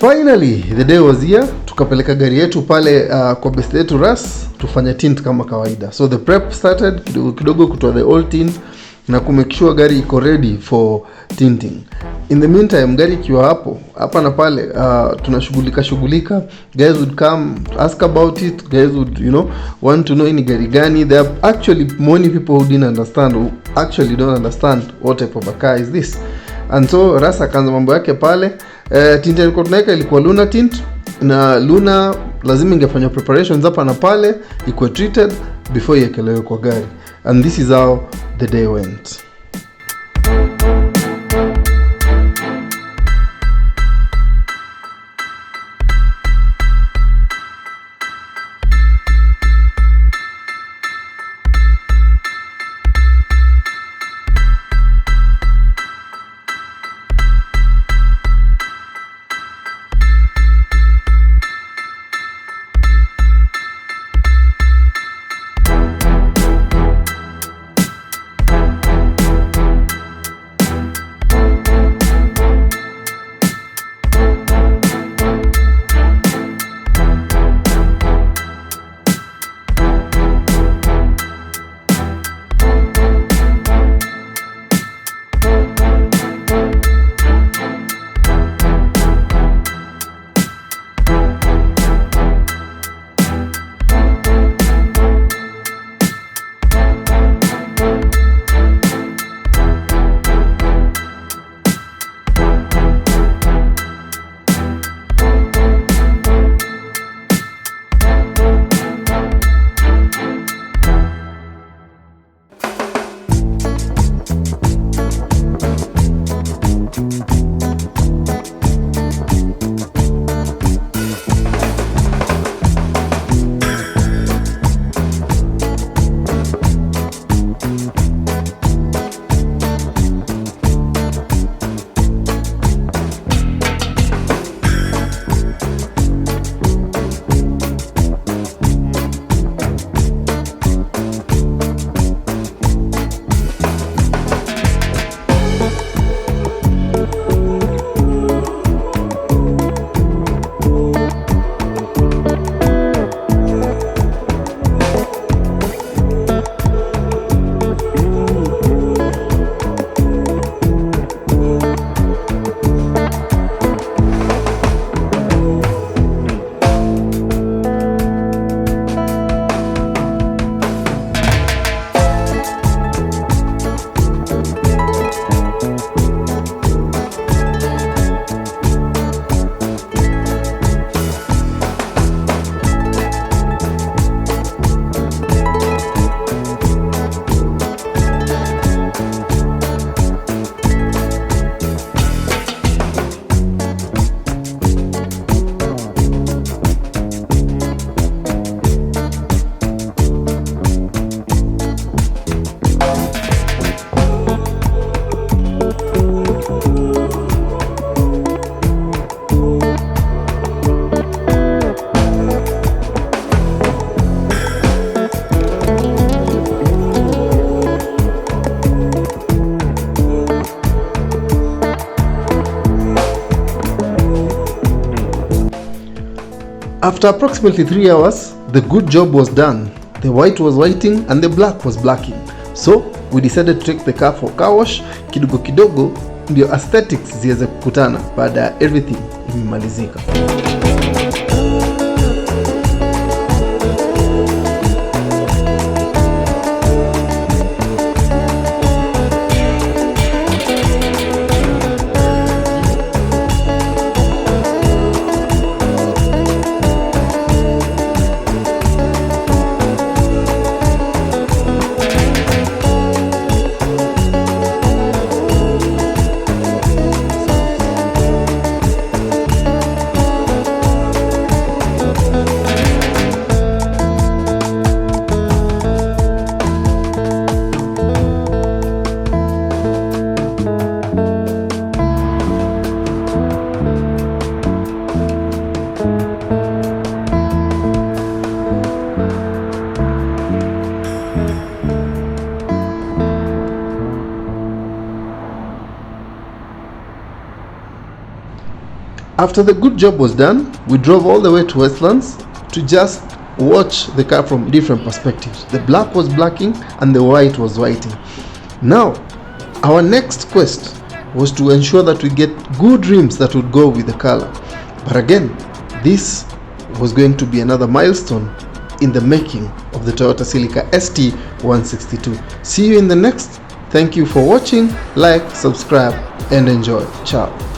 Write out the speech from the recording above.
Finally the day was here. Tukapeleka gari yetu pale kwa best yetu Ras tufanye tint kama kawaida. So the prep started kidogo kutoa the old tint na kumake sure gari iko ready for tinting. In the meantime gari ikiwa hapa na pale tunashughulika, guys would come ask about it, guys would want to know ini gari gani. There are actually many people who don't understand what type of a car is this. And so Rasa akaanza mambo yake pale. Tint ilikuwa tunaweka ilikuwa Luna tint, na Luna lazima ingefanya preparations hapa na pale ikuwe treated before iekelewe kwa gari. And this is how the day went. After approximately 3 hours, the good job was done. The white was whiting and the black was blacking. So we decided to take the car for car wash kidogo kidogo, ndio aesthetics ziweze kukutana baada ya everything imemalizika. After the good job was done, we drove all the way to Westlands to just watch the car from different perspectives. The black was blacking and the white was whiting. Now, our next quest was to ensure that we get good rims that would go with the color. But again, this was going to be another milestone in the making of the Toyota Celica ST162. See you in the next. Thank you for watching. Like, subscribe, and enjoy. Ciao.